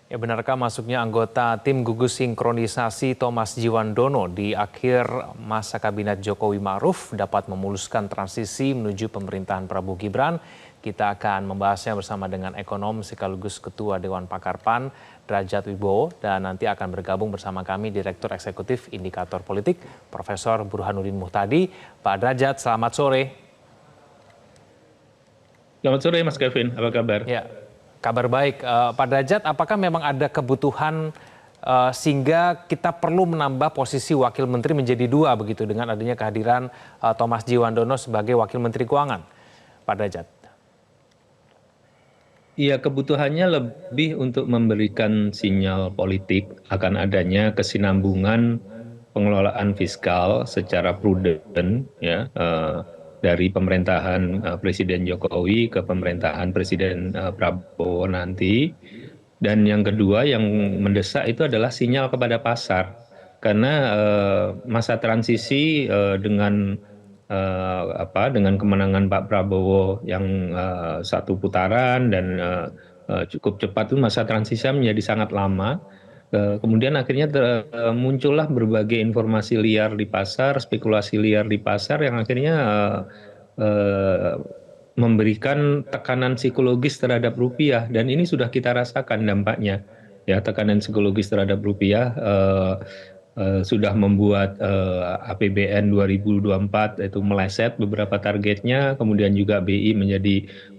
Ya, benarkah masuknya anggota tim gugus sinkronisasi Thomas Jiwandono di akhir masa kabinet Jokowi Ma'ruf dapat memuluskan transisi menuju pemerintahan Prabowo Gibran? Kita akan membahasnya bersama dengan ekonom sekaligus Ketua Dewan Pakar PAN, Derajat Wibowo, dan nanti akan bergabung bersama kami Direktur Eksekutif Indikator Politik, Profesor Burhanuddin Muhtadi. Pak Derajat, selamat sore. Selamat sore Mas Kevin, apa kabar? Ya, kabar baik. Pak Derajat, apakah memang ada kebutuhan sehingga kita perlu menambah posisi Wakil Menteri menjadi 2 begitu dengan adanya kehadiran Thomas Jiwandono sebagai Wakil Menteri Keuangan? Pak Derajat. Iya, kebutuhannya lebih untuk memberikan sinyal politik akan adanya kesinambungan pengelolaan fiskal secara prudent ya, dari pemerintahan Presiden Jokowi ke pemerintahan Presiden Prabowo nanti. Dan yang kedua yang mendesak itu adalah sinyal kepada pasar. Karena masa transisi dengan kemenangan Pak Prabowo yang satu putaran dan cukup cepat, itu masa transisi menjadi sangat lama. Kemudian akhirnya muncullah berbagai informasi liar di pasar, spekulasi liar di pasar yang akhirnya memberikan tekanan psikologis terhadap rupiah, dan ini sudah kita rasakan dampaknya. Ya, tekanan psikologis terhadap rupiah sudah membuat APBN 2024 itu meleset beberapa targetnya, kemudian juga BI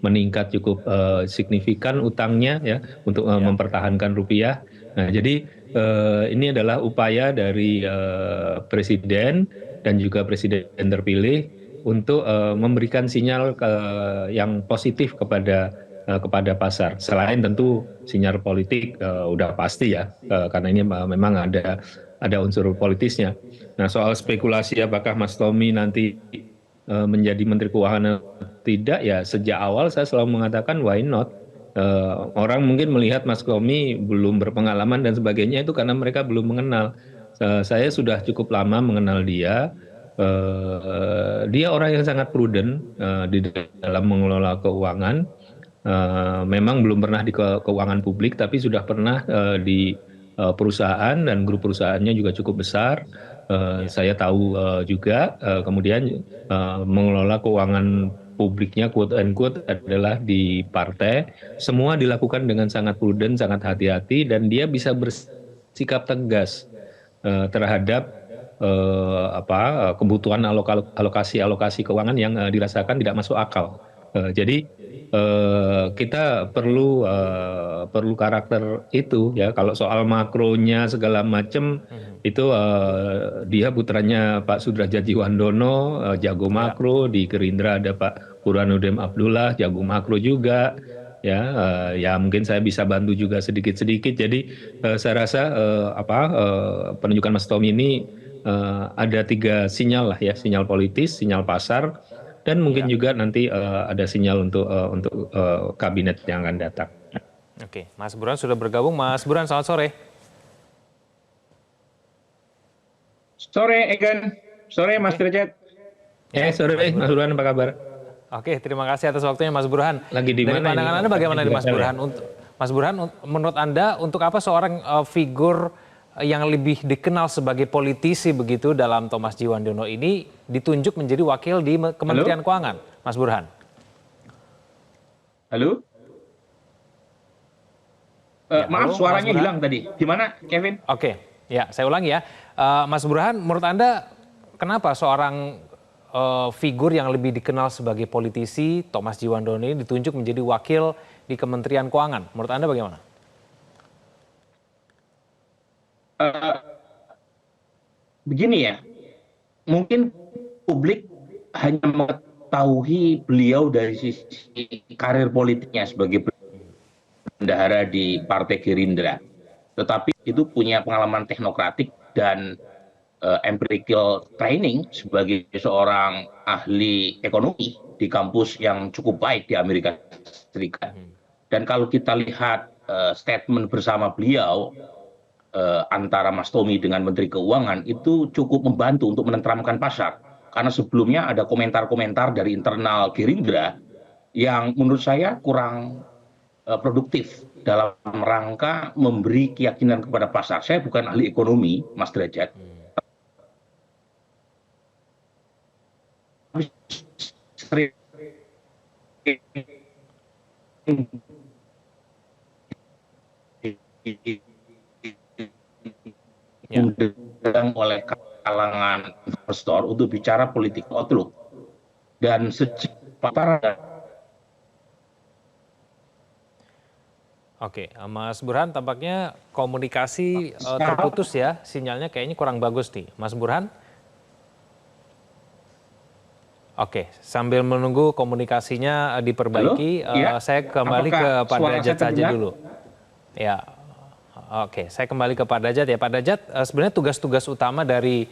meningkat cukup signifikan utangnya ya untuk mempertahankan rupiah. Nah, jadi ini adalah upaya dari Presiden dan juga Presiden terpilih untuk memberikan sinyal yang positif kepada pasar. Selain tentu sinyal politik udah pasti ya, karena ini memang ada unsur politisnya. Nah, soal spekulasi apakah Mas Tommy nanti menjadi Menteri Keuangan atau tidak, ya sejak awal saya selalu mengatakan why not. Orang mungkin melihat Mas Tommy belum berpengalaman dan sebagainya itu karena mereka belum mengenal. Saya sudah cukup lama mengenal dia. Dia orang yang sangat prudent di dalam mengelola keuangan. Memang belum pernah di keuangan publik, tapi sudah pernah di perusahaan, dan grup perusahaannya juga cukup besar. Saya tahu juga kemudian mengelola keuangan publiknya quote unquote adalah di partai. Semua dilakukan dengan sangat prudent, sangat hati-hati, dan dia bisa bersikap tegas terhadap kebutuhan alokasi keuangan yang dirasakan tidak masuk akal. Jadi kita perlu karakter itu ya. Kalau soal makronya segala macam itu dia putranya Pak Sudrajat Jiwandono, jago makro. Di Gerindra ada Pak Burhanuddin Abdullah, jago makro juga ya. Ya mungkin saya bisa bantu juga sedikit-sedikit. Jadi saya rasa penunjukan Mas Tommy ini ada 3 sinyal lah ya: sinyal politis, sinyal pasar, dan mungkin juga nanti ada sinyal untuk kabinet yang akan datang. Oke, Mas Burhan sudah bergabung. Mas Burhan, selamat sore. Sore, Egan. Sore, Mas Derajat. Sore, Mas Burhan, apa kabar? Oke, terima kasih atas waktunya Mas Burhan. Lagi di mana? Dari pandangan Anda bagaimana nih Mas Burhan? Mas Burhan, menurut Anda untuk apa seorang figur yang lebih dikenal sebagai politisi begitu dalam Thomas Jiwandono ini ditunjuk menjadi wakil di Kementerian Keuangan, Mas Burhan? Halo? Maaf, suaranya hilang tadi. Gimana, Kevin? Oke, ya saya ulangi ya. Mas Burhan, menurut Anda kenapa seorang figur yang lebih dikenal sebagai politisi, Thomas Jiwandono ini ditunjuk menjadi wakil di Kementerian Keuangan? Menurut Anda bagaimana? Begini ya, mungkin publik hanya mengetahui beliau dari sisi karir politiknya sebagai bendahara di Partai Gerindra. Tetapi itu punya pengalaman teknokratik dan empirical training sebagai seorang ahli ekonomi di kampus yang cukup baik di Amerika Serikat. Dan kalau kita lihat statement bersama beliau antara Mas Tommy dengan Menteri Keuangan, itu cukup membantu untuk menenteramkan pasar. Karena sebelumnya ada komentar-komentar dari internal Gerindra yang menurut saya kurang produktif dalam rangka memberi keyakinan kepada pasar. Saya bukan ahli ekonomi, Mas Derajat. Tapi sering diundang oleh kalangan investor untuk bicara politik outlook. Dan sejak Oke, Mas Burhan, tampaknya komunikasi terputus ya, sinyalnya kayaknya kurang bagus nih. Mas Burhan? Oke, sambil menunggu komunikasinya diperbaiki, Ya. saya kembali ke Apakah Pak suara Derajat saya saja terdengar? dulu. Ya, oke, saya kembali ke Pak Derajat ya. Pak Derajat, sebenarnya tugas-tugas utama dari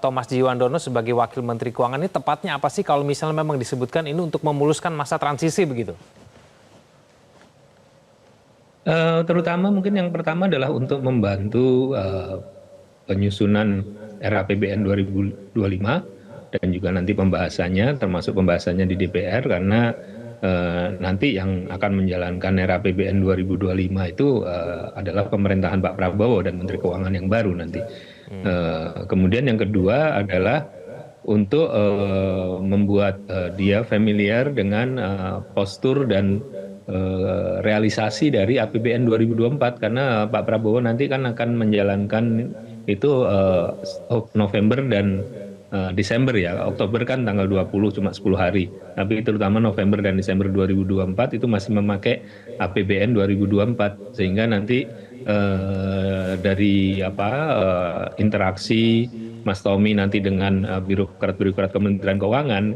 Thomas Djiwandono sebagai Wakil Menteri Keuangan ini tepatnya apa sih kalau misalnya memang disebutkan ini untuk memuluskan masa transisi begitu? Terutama mungkin yang pertama adalah untuk membantu penyusunan RAPBN 2025 dan juga nanti pembahasannya, termasuk pembahasannya di DPR, karena nanti yang akan menjalankan RAPBN 2025 itu adalah pemerintahan Pak Prabowo dan Menteri Keuangan yang baru nanti. Kemudian yang kedua adalah untuk membuat dia familiar dengan postur dan realisasi dari APBN 2024, karena Pak Prabowo nanti kan akan menjalankan itu November dan Desember ya. Oktober kan tanggal 20 cuma 10 hari. Tapi terutama November dan Desember 2024 itu masih memakai APBN 2024, sehingga nanti dari interaksi Mas Tommy nanti dengan birokrat-birokrat Kementerian Keuangan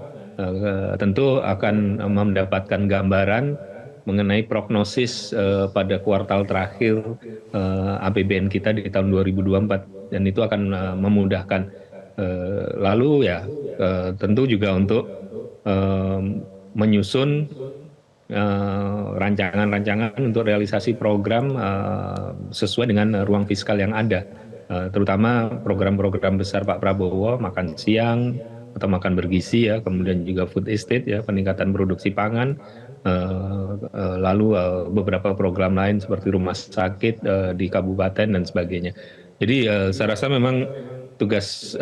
tentu akan mendapatkan gambaran mengenai prognosis pada kuartal terakhir APBN kita di tahun 2024, dan itu akan memudahkan. Lalu ya tentu juga untuk menyusun rancangan-rancangan untuk realisasi program sesuai dengan ruang fiskal yang ada, terutama program-program besar Pak Prabowo, makan siang atau makan bergizi ya, kemudian juga food estate ya, peningkatan produksi pangan, lalu beberapa program lain seperti rumah sakit di kabupaten dan sebagainya. Jadi saya rasa memang tugas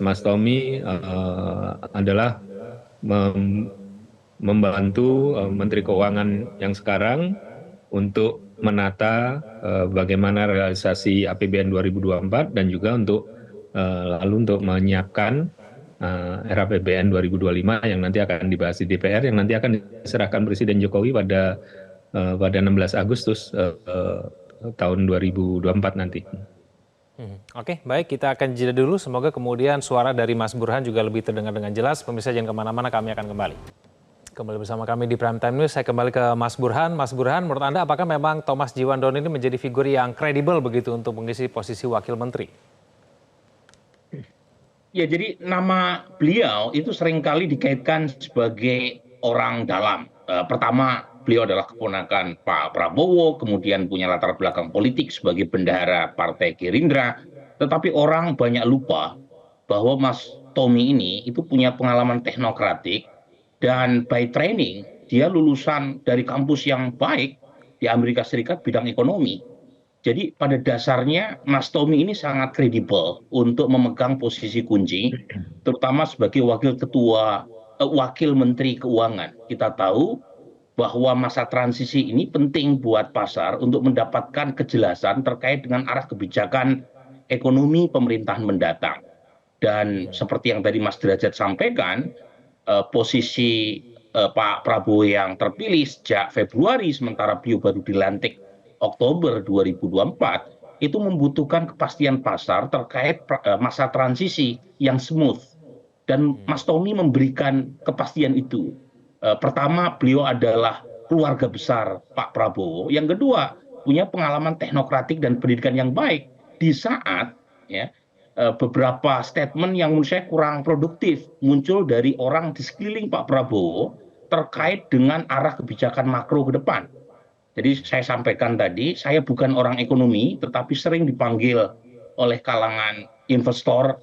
Mas Tommy adalah membantu Menteri Keuangan yang sekarang untuk menata bagaimana realisasi APBN 2024 dan juga lalu untuk menyiapkan RAPBN 2025 yang nanti akan dibahas di DPR, yang nanti akan diserahkan Presiden Jokowi pada 16 Agustus tahun 2024 nanti. Oke, baik, kita akan jeda dulu. Semoga kemudian suara dari Mas Burhan juga lebih terdengar dengan jelas. Pemirsa jangan kemana-mana, kami akan kembali. Kembali bersama kami di Prime Time News. Saya kembali ke Mas Burhan. Mas Burhan, menurut Anda apakah memang Thomas Djiwandono ini menjadi figur yang kredibel begitu untuk mengisi posisi Wakil Menteri? Ya, jadi nama beliau itu seringkali dikaitkan sebagai orang dalam. Pertama, beliau adalah keponakan Pak Prabowo, kemudian punya latar belakang politik sebagai bendahara Partai Gerindra. Tetapi orang banyak lupa bahwa Mas Tommy ini itu punya pengalaman teknokratik dan by training dia lulusan dari kampus yang baik di Amerika Serikat bidang ekonomi. Jadi pada dasarnya Mas Tommy ini sangat kredibel untuk memegang posisi kunci, terutama sebagai wakil Menteri Keuangan. Kita tahu bahwa masa transisi ini penting buat pasar untuk mendapatkan kejelasan terkait dengan arah kebijakan ekonomi pemerintahan mendatang. Dan seperti yang tadi Mas Derajat sampaikan, posisi Pak Prabowo yang terpilih sejak Februari, sementara beliau baru dilantik Oktober 2024, itu membutuhkan kepastian pasar terkait masa transisi yang smooth. Dan Mas Tommy memberikan kepastian itu. Pertama, beliau adalah keluarga besar Pak Prabowo. Yang kedua, punya pengalaman teknokratik dan pendidikan yang baik di saat ya, beberapa statement yang menurut saya kurang produktif muncul dari orang di sekeliling Pak Prabowo terkait dengan arah kebijakan makro ke depan. Jadi saya sampaikan tadi, saya bukan orang ekonomi, tetapi sering dipanggil oleh kalangan investor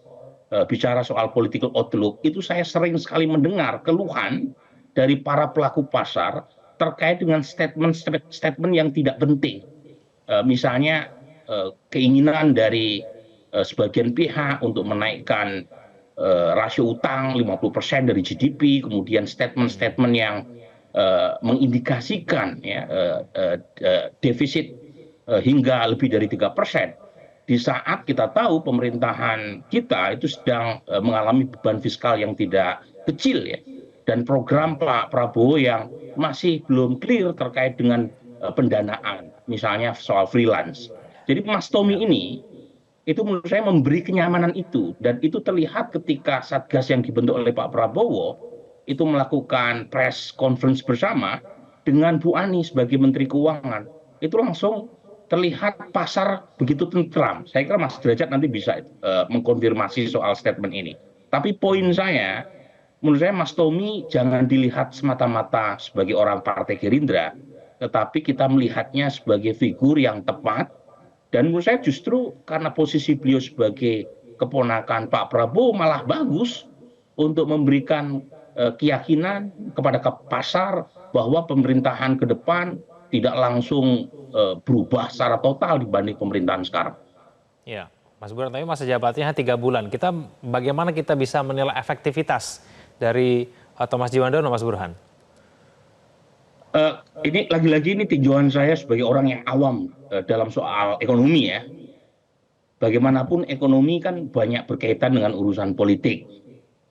bicara soal political outlook. Itu saya sering sekali mendengar keluhan dari para pelaku pasar terkait dengan statement yang tidak penting. Misalnya keinginan dari sebagian pihak untuk menaikkan rasio utang 50% dari GDP, kemudian statement-statement yang mengindikasikan ya, defisit hingga lebih dari 3%. Di saat kita tahu pemerintahan kita itu sedang mengalami beban fiskal yang tidak kecil ya, dan program Pak Prabowo yang masih belum clear terkait dengan pendanaan, misalnya soal freelance. Jadi Mas Tommy ini itu menurut saya memberi kenyamanan itu, dan itu terlihat ketika Satgas yang dibentuk oleh Pak Prabowo itu melakukan press conference bersama dengan Bu Ani sebagai Menteri Keuangan. Itu langsung terlihat pasar begitu tentram. Saya kira Mas Derajat nanti bisa mengkonfirmasi soal statement ini. Tapi poin saya, menurut saya Mas Tommy jangan dilihat semata-mata sebagai orang Partai Gerindra, tetapi kita melihatnya sebagai figur yang tepat. Dan menurut saya justru karena posisi beliau sebagai keponakan Pak Prabowo malah bagus untuk memberikan keyakinan kepada pasar bahwa pemerintahan ke depan tidak langsung berubah secara total dibanding pemerintahan sekarang. Ya, Mas Burhan, tapi masa jabatannya 3 bulan. Bagaimana kita bisa menilai efektivitas dari Thomas Djiwandono, Mas Burhan? Ini lagi-lagi ini tinjauan saya sebagai orang yang awam dalam soal ekonomi ya. Bagaimanapun ekonomi kan banyak berkaitan dengan urusan politik.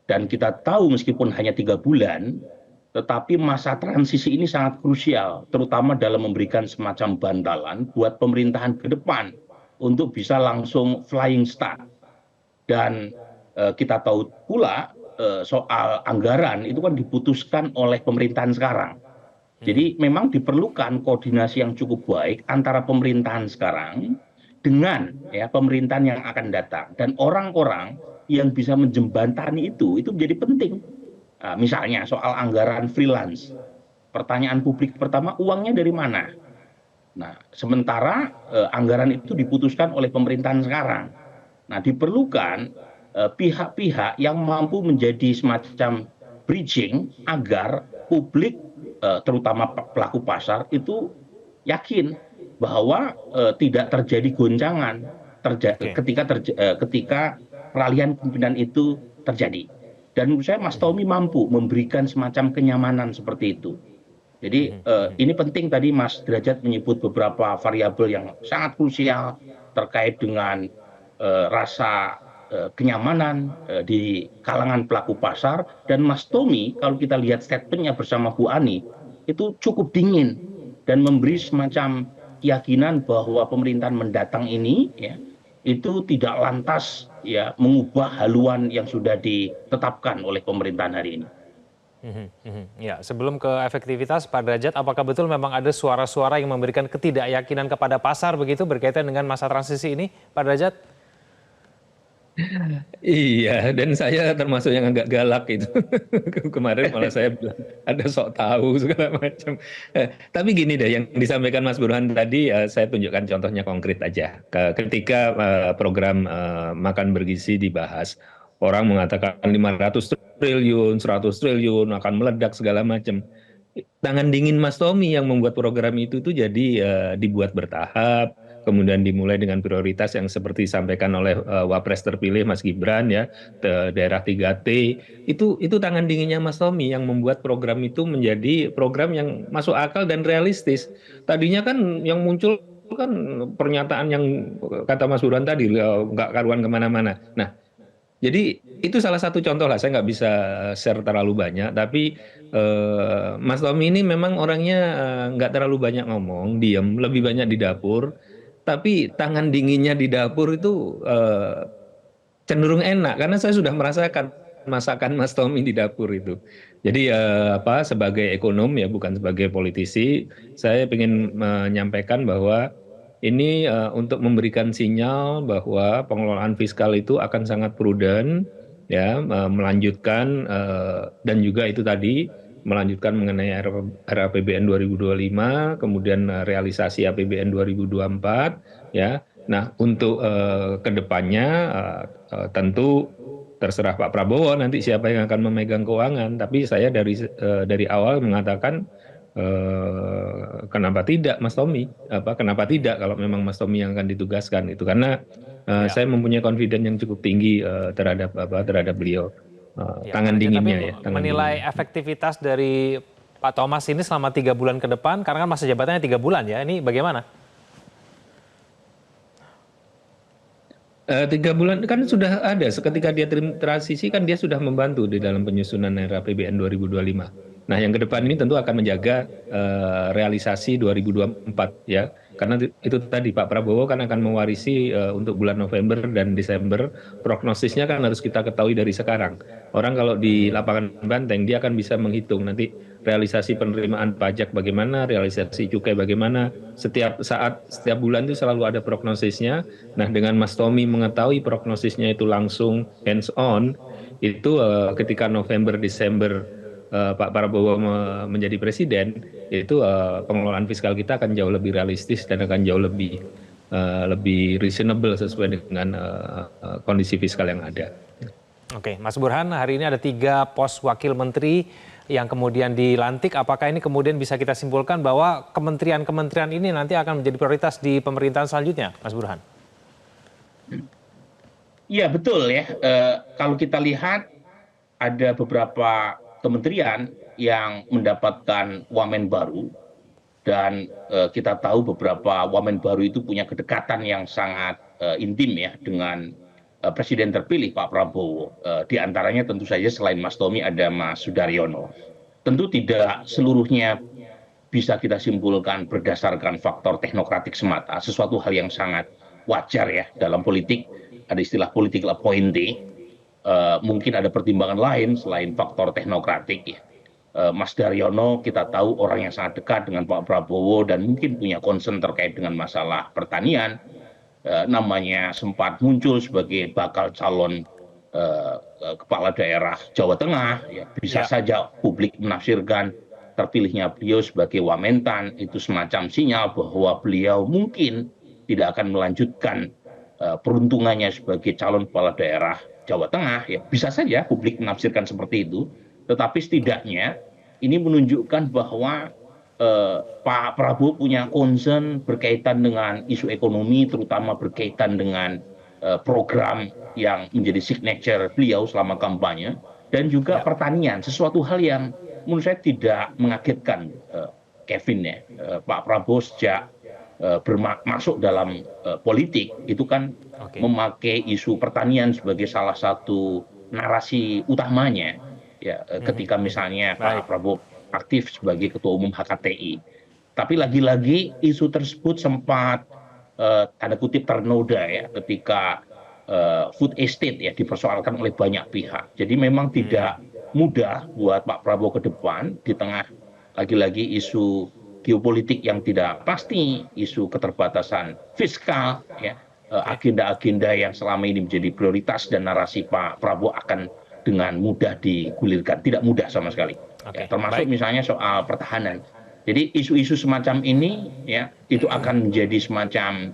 Dan kita tahu meskipun hanya 3 bulan, tetapi masa transisi ini sangat krusial, terutama dalam memberikan semacam bantalan buat pemerintahan ke depan untuk bisa langsung flying start. Dan kita tahu pula soal anggaran itu kan diputuskan oleh pemerintahan sekarang. Jadi memang diperlukan koordinasi yang cukup baik antara pemerintahan sekarang dengan ya pemerintahan yang akan datang, dan orang-orang yang bisa menjembatani itu menjadi penting. Nah, misalnya soal anggaran freelance, pertanyaan publik pertama, uangnya dari mana? Nah, sementara anggaran itu diputuskan oleh pemerintahan sekarang. Nah, diperlukan pihak-pihak yang mampu menjadi semacam bridging agar publik, terutama pelaku pasar itu yakin bahwa tidak terjadi goncangan ketika peralihan pimpinan itu terjadi. Dan menurut saya Mas Tommy mampu memberikan semacam kenyamanan seperti itu. Jadi ini penting, tadi Mas Derajat menyebut beberapa variabel yang sangat krusial terkait dengan rasa kenyamanan di kalangan pelaku pasar. Dan Mas Tommy kalau kita lihat statementnya bersama Bu Ani itu cukup dingin dan memberi semacam keyakinan bahwa pemerintahan mendatang ini ya itu tidak lantas ya mengubah haluan yang sudah ditetapkan oleh pemerintahan hari ini. Ya, sebelum ke efektivitas, Pak Derajat, apakah betul memang ada suara-suara yang memberikan ketidakyakinan kepada pasar begitu berkaitan dengan masa transisi ini, Pak Derajat? Iya, dan saya termasuk yang agak galak itu. Kemarin malah saya bilang ada sok tahu segala macam. Tapi gini deh, yang disampaikan Mas Burhan tadi, saya tunjukkan contohnya konkret aja. Ketika program makan bergizi dibahas, orang mengatakan 500 triliun, 100 triliun akan meledak segala macam. Tangan dingin Mas Tommy yang membuat program itu tuh jadi dibuat bertahap, kemudian dimulai dengan prioritas yang seperti disampaikan oleh Wapres terpilih Mas Gibran ya, daerah 3T. Itu tangan dinginnya Mas Tommy yang membuat program itu menjadi program yang masuk akal dan realistis. Tadinya kan yang muncul kan pernyataan yang kata Mas Burhan tadi nggak karuan kemana-mana. Nah, jadi itu salah satu contoh lah, saya nggak bisa share terlalu banyak, tapi Mas Tommy ini memang orangnya nggak terlalu banyak ngomong, diam, lebih banyak di dapur, tapi tangan dinginnya di dapur itu cenderung enak, karena saya sudah merasakan masakan Mas Tommy di dapur itu. Jadi sebagai ekonom ya, bukan sebagai politisi, saya ingin menyampaikan bahwa ini untuk memberikan sinyal bahwa pengelolaan fiskal itu akan sangat prudent, ya, melanjutkan dan juga itu tadi melanjutkan mengenai RAPBN 2025, kemudian realisasi APBN 2024, ya. Nah, untuk kedepannya tentu terserah Pak Prabowo nanti siapa yang akan memegang keuangan. Tapi saya dari awal mengatakan kenapa tidak Mas Tommy? Kenapa tidak kalau memang Mas Tommy yang akan ditugaskan itu? Karena saya mempunyai confidence yang cukup tinggi terhadap beliau. Ya, Tangan Pak Raja, tapi dinginnya ya. menilai efektivitas dari Pak Thomas ini selama 3 bulan ke depan, karena kan masa jabatannya 3 bulan ya, ini bagaimana? 3 bulan kan sudah ada, seketika dia transisi kan dia sudah membantu di dalam penyusunan RAPBN 2025. Nah yang ke depan ini tentu akan menjaga realisasi 2024 ya, karena itu tadi Pak Prabowo kan akan mewarisi untuk bulan November dan Desember, prognosisnya kan harus kita ketahui dari sekarang. Orang kalau di lapangan banteng dia akan bisa menghitung nanti realisasi penerimaan pajak bagaimana, realisasi cukai bagaimana, setiap saat, setiap bulan itu selalu ada prognosisnya. Nah dengan Mas Tommy mengetahui prognosisnya itu langsung hands on, itu ketika November, Desember Pak Prabowo menjadi presiden, itu pengelolaan fiskal kita akan jauh lebih realistis dan akan jauh lebih reasonable sesuai dengan kondisi fiskal yang ada. Oke, Mas Burhan, hari ini ada 3 pos wakil menteri yang kemudian dilantik. Apakah ini kemudian bisa kita simpulkan bahwa kementerian-kementerian ini nanti akan menjadi prioritas di pemerintahan selanjutnya, Mas Burhan? Iya betul ya. Kalau kita lihat ada beberapa kementerian yang mendapatkan wamen baru dan kita tahu beberapa wamen baru itu punya kedekatan yang sangat intim ya dengan Presiden terpilih Pak Prabowo. Di antaranya tentu saja selain Mas Tommy ada Mas Sudaryono. Tentu tidak seluruhnya bisa kita simpulkan berdasarkan faktor teknokratik semata, sesuatu hal yang sangat wajar ya dalam politik. Ada istilah political appointee, mungkin ada pertimbangan lain selain faktor teknokratik ya. Mas Daryono kita tahu orang yang sangat dekat dengan Pak Prabowo dan mungkin punya concern terkait dengan masalah pertanian. Namanya sempat muncul sebagai bakal calon kepala daerah Jawa Tengah. Ya, bisa saja publik menafsirkan terpilihnya beliau sebagai Wamentan itu semacam sinyal bahwa beliau mungkin tidak akan melanjutkan peruntungannya sebagai calon kepala daerah Jawa Tengah. Ya, bisa saja publik menafsirkan seperti itu, tetapi setidaknya ini menunjukkan bahwa Pak Prabowo punya concern berkaitan dengan isu ekonomi, terutama berkaitan dengan program yang menjadi signature beliau selama kampanye, dan juga pertanian, sesuatu hal yang menurut saya tidak mengagetkan Kevin ya. Pak Prabowo sejak masuk dalam politik itu kan memakai isu pertanian sebagai salah satu narasi utamanya ya, ketika misalnya Pak Prabowo aktif sebagai ketua umum HKTI. Tapi lagi-lagi isu tersebut sempat tanda kutip ternoda ya ketika food estate ya dipersoalkan oleh banyak pihak. Jadi memang tidak mudah buat Pak Prabowo ke depan di tengah lagi-lagi isu geopolitik yang tidak pasti, isu keterbatasan fiskal ya, agenda-agenda yang selama ini menjadi prioritas dan narasi Pak Prabowo akan dengan mudah digulirkan, tidak mudah sama sekali. Ya, termasuk misalnya soal pertahanan. Jadi isu-isu semacam ini ya itu akan menjadi semacam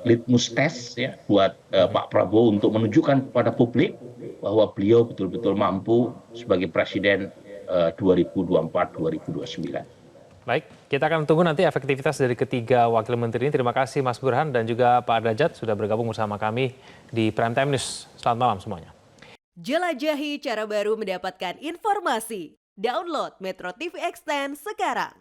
litmus test ya buat Pak Prabowo untuk menunjukkan kepada publik bahwa beliau betul-betul mampu sebagai presiden 2024-2029. Baik, kita akan tunggu nanti efektivitas dari ketiga wakil menteri ini. Terima kasih Mas Burhan dan juga Pak Derajat sudah bergabung bersama kami di Prime Time News. Selamat malam semuanya. Jelajahi cara baru mendapatkan informasi. Download Metro TV Extend sekarang.